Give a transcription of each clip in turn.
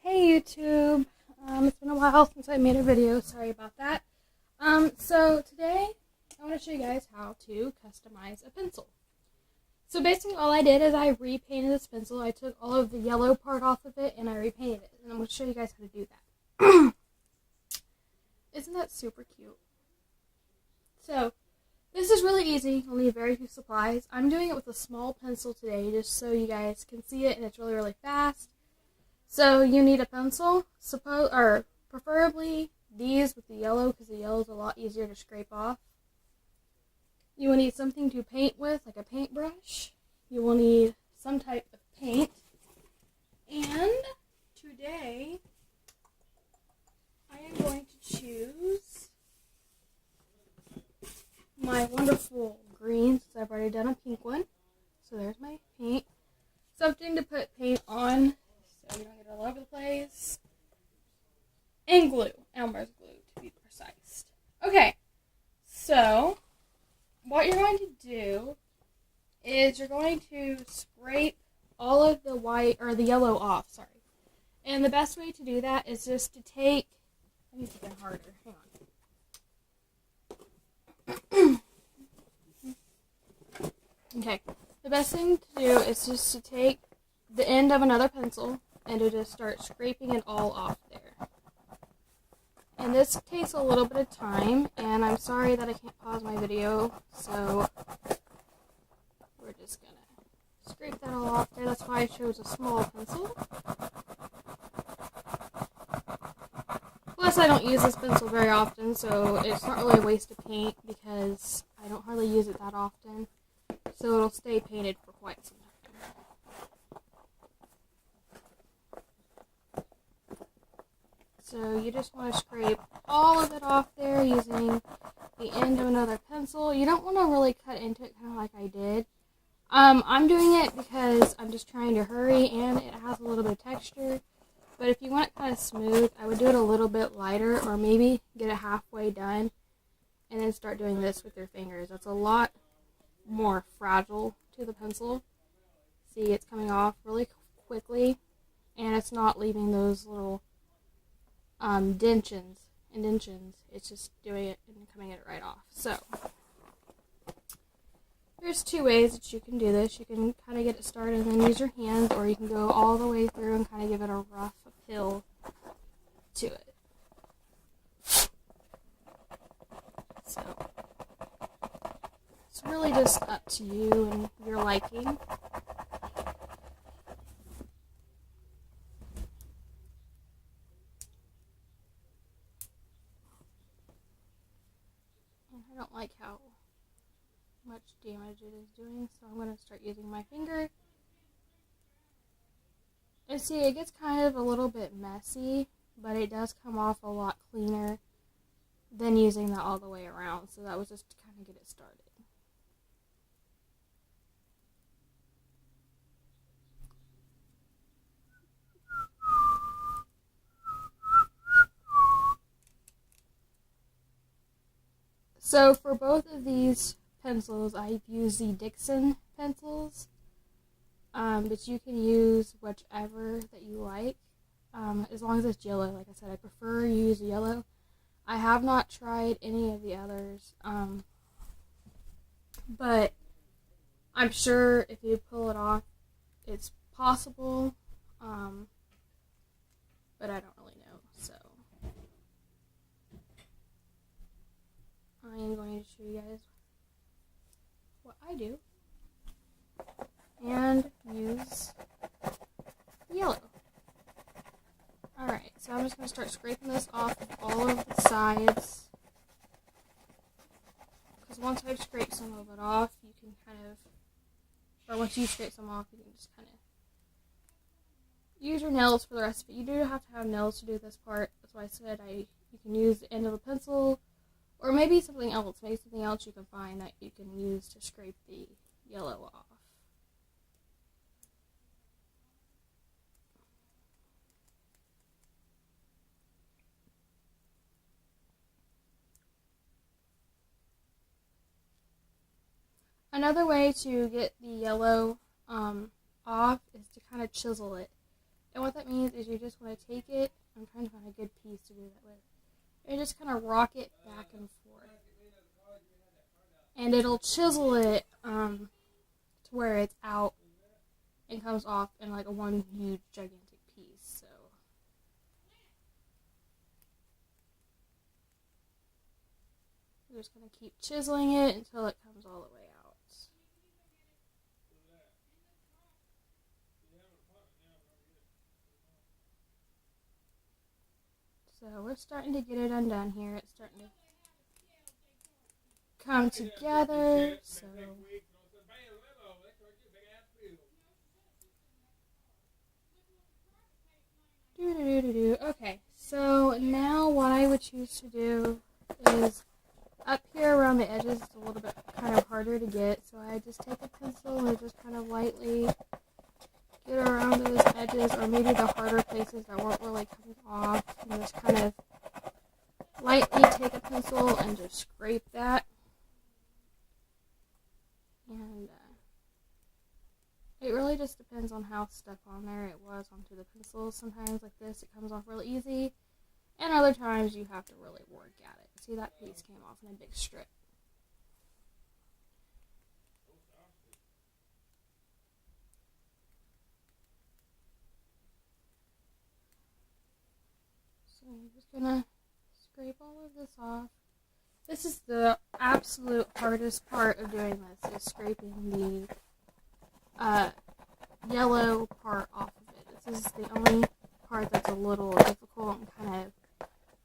Hey YouTube, it's been a while since I made a video, sorry about that. So today I want to show you guys how to customize a pencil. So basically all I did is I repainted this pencil. I took all of the yellow part off of it and I repainted it. And I'm going to show you guys how to do that. Isn't that super cute? So this is really easy, only very few supplies. I'm doing it with a small pencil today just so you guys can see it and it's really, really fast. So you need a pencil, preferably these with the yellow because the yellow is a lot easier to scrape off. You will need something to paint with, like a paintbrush. You will need some type of paint. And today I am going to choose my wonderful green since I've already done a pink one. So there's my paint. Something to put paint on so you don't get it all over the place. And glue. Elmer's glue, to be precise. Okay, so what you're going to do is you're going to scrape all of the white, or the yellow off, sorry. And the best way to do that is just to take, I need to get harder, hang on. Okay, the best thing to do is just to take the end of another pencil and to just start scraping it all off there. And this takes a little bit of time, and I'm sorry that I can't pause my video, so we're just gonna scrape that all off there. That's why I chose a small pencil. Plus, I don't use this pencil very often, so it's not really a waste of paint because I don't hardly use it that often. So it'll stay painted for quite some time. So you just want to scrape all of it off there using the end of another pencil. You don't want to really cut into it kind of like I did. I'm doing it because I'm just trying to hurry and it has a little bit of texture. But if you want it kind of smooth, I would do it a little bit lighter or maybe get it halfway done and then start doing this with your fingers. That's a lot more fragile to the pencil. See, it's coming off really quickly and it's not leaving those little indentions. It's just doing it and coming it right off. So there's two ways that you can do this. You can kind of get it started and then use your hands, or you can go all the way through and kind of give it a rough appeal to it. So it's really just up to you and your liking. I don't like how much damage it is doing, so I'm going to start using my finger. And see, it gets kind of a little bit messy, but it does come off a lot cleaner than using that all the way around. So that was just to kind of get it started. So for both of these pencils, I've used the Dixon pencils, but you can use whichever that you like, as long as it's yellow. Like I said, I prefer you use yellow. I have not tried any of the others, but I'm sure if you pull it off, it's possible, but I don't really know, so I am going to show you guys what I do and use yellow. Alright, so I'm just going to start scraping this off of all of the sides, because once I've scraped some of it off, you can kind of, or once you scrape some off, you can just kind of use your nails for the rest of it. You do have to have nails to do this part. That's why I said you can use the end of a pencil, or maybe something else. Maybe something else you can find that you can use to scrape the yellow off. Another way to get the yellow off is to kind of chisel it. And what that means is you just want to take it, I'm trying to find a good piece to do that with, and just kind of rock it back and forth. And it'll chisel it to where it's out and comes off in like a one huge gigantic piece. So we're just going to keep chiseling it until it comes all the way out. So we're starting to get it undone here. It's starting to come together. So okay, so now what I would choose to do is up here around the edges, it's a little bit kind of harder to get, so I just take a pencil and just kind of lightly get around those edges, or maybe the harder places that weren't really coming off, and just kind of lightly take a pencil and just scrape that. And it really just depends on how stuck on there it was onto the pencil. Sometimes like this, it comes off really easy, and other times you have to really work at it. See, that piece came off in a big strip. So I'm just gonna scrape all of this off. This is the absolute hardest part of doing this, is scraping the yellow part off of it. This is the only part that's a little difficult and kind of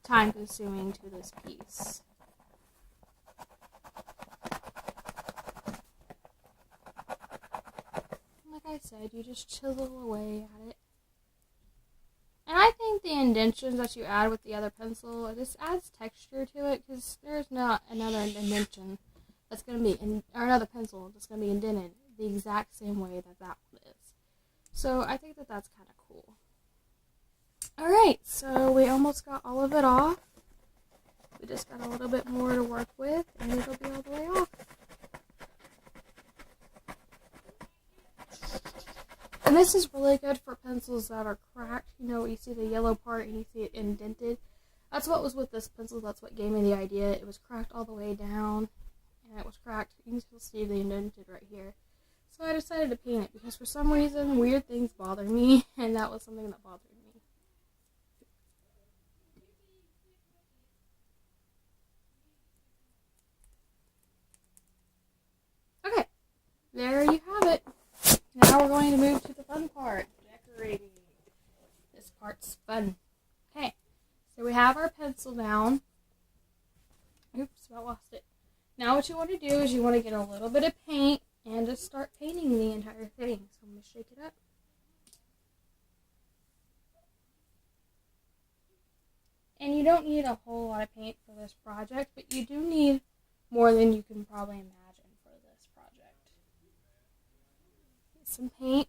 time consuming to this piece. Like I said, you just chisel away at it. And I think the indentions that you add with the other pencil, it just adds texture to it, because there's not another indentation that's going to be, or another pencil that's going to be indented the exact same way that that one is. So I think that that's kind of cool. Alright, so we almost got all of it off. We just got a little bit more to work with, and it'll be all the way off. And this is really good for pencils that are cracked. You know, you see the yellow part and you see it indented. That's what was with this pencil. That's what gave me the idea. It was cracked all the way down, and it was cracked. You can still see the indented right here. So I decided to paint it because for some reason weird things bother me, and that was something that bothered me. Okay, there you have it. Now we're going to move to the fun part, decorating. This part's fun. Okay, so we have our pencil down. Oops, I lost it. Now what you want to do is you want to get a little bit of paint and just start painting the entire thing. So I'm going to shake it up. And you don't need a whole lot of paint for this project, but you do need more than you can probably imagine for this project. Get some paint.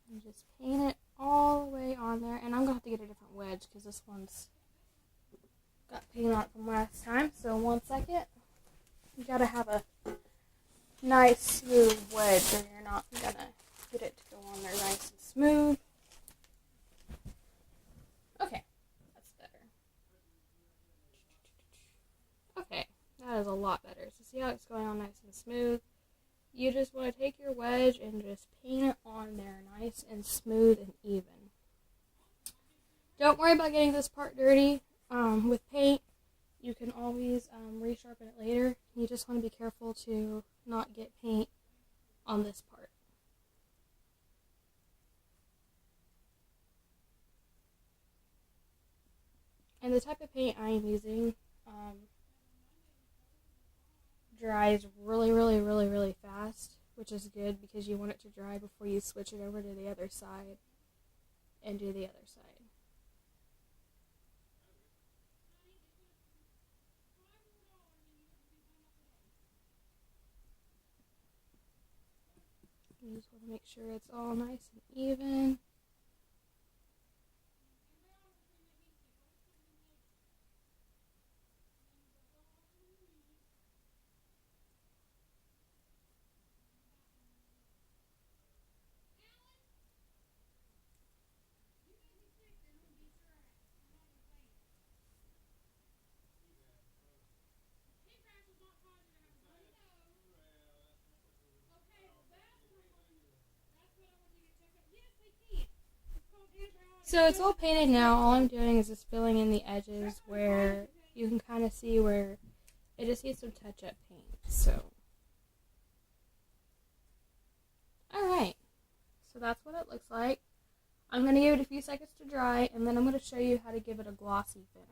And just paint it all the way on there. And I'm going to have to get a different wedge because this one's got paint on it from last time. So 1 second. You got to have a nice smooth wedge or you're not going to get it to go on there nice and smooth. Okay, that's better. Okay, that is a lot better. So see how it's going on nice and smooth? You just want to take your wedge and just paint it on there nice and smooth and even. Don't worry about getting this part dirty. With paint, you can always resharpen it later. You just want to be careful to not get paint on this part. And the type of paint I am using dries really fast, which is good because you want it to dry before you switch it over to the other side and do the other side. You just want to make sure it's all nice and even. So it's all painted now. All I'm doing is just filling in the edges where you can kind of see where it just needs some touch-up paint. So, alright. So that's what it looks like. I'm going to give it a few seconds to dry, and then I'm going to show you how to give it a glossy finish.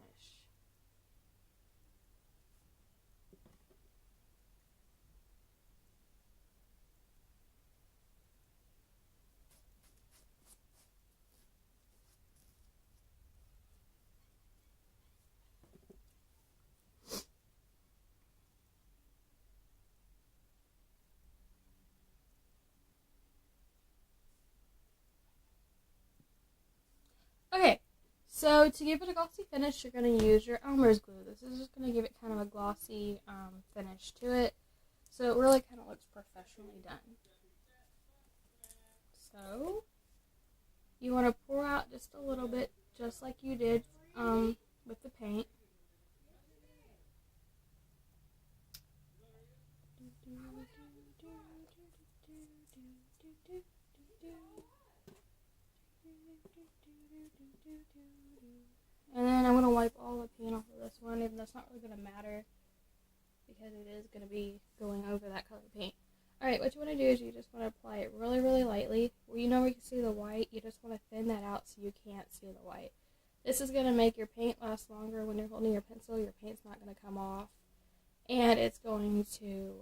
Okay, so to give it a glossy finish, you're going to use your Elmer's glue. This is just going to give it kind of a glossy finish to it, so it really kind of looks professionally done. So, you want to pour out just a little bit, just like you did with the paint. And then I'm going to wipe all the paint off of this one, even though it's not really going to matter because it is going to be going over that color paint. Alright, what you want to do is you just want to apply it really, really lightly. Where you know where you can see the white, you just want to thin that out so you can't see the white. This is going to make your paint last longer when you're holding your pencil. Your paint's not going to come off. And it's going to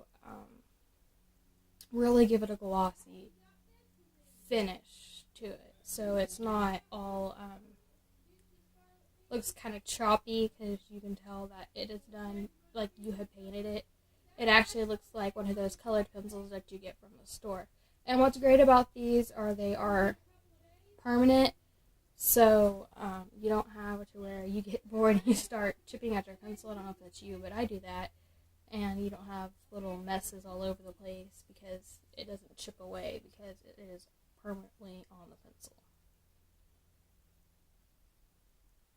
really give it a glossy finish to it. So it's not all, looks kind of choppy because you can tell that it is done like you have painted it. It actually looks like one of those colored pencils that you get from the store. And what's great about these are they are permanent, so you don't have to where you get bored and you start chipping at your pencil. I don't know if that's you, but I do that. And you don't have little messes all over the place because it doesn't chip away because it is permanently on the pencil.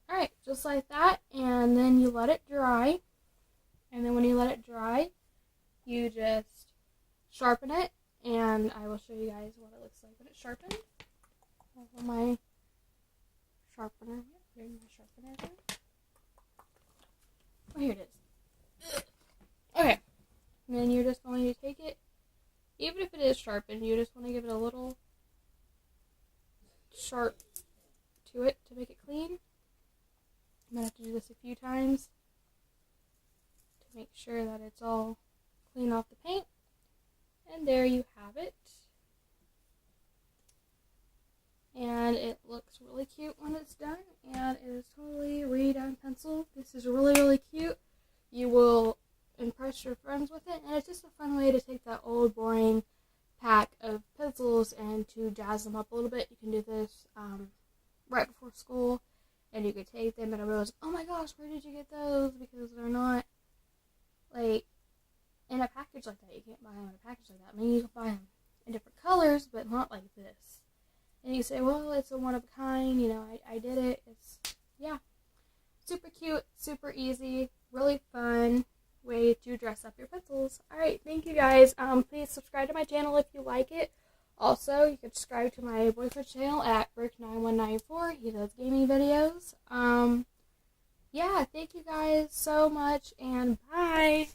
Alright, just like that, and then you let it dry. And then when you let it dry, you just sharpen it, and I will show you guys what it looks like when it's sharpened. I have my sharpener. Where's my sharpener? Oh, here it is. Okay, and then you're just going to take it, even if it is sharpened, you just want to give it a little sharp to it to make it clean. I'm going to have to do this a few times to make sure that it's all clean off the paint. And there you have it. And it looks really cute when it's done, and it is totally a redone pencil. This is really, really cute. You will impress your friends with it, and it's just a fun way to take that old, boring pack of pencils and to jazz them up a little bit. You can do this right before school, and you could take them and realize, oh my gosh, where did you get those? Because they're not, like, in a package like that. You can't buy them in a package like that. I mean, you can buy them in different colors, but not like this. And you say, well, it's a one of a kind, you know, I did it. It's, yeah, super cute, super easy, really fun way to dress up your pencils. Alright, thank you guys. Please subscribe to my channel if you like it. Also, you can subscribe to my boyfriend's channel at Brick9194. He does gaming videos. Yeah, thank you guys so much, and bye!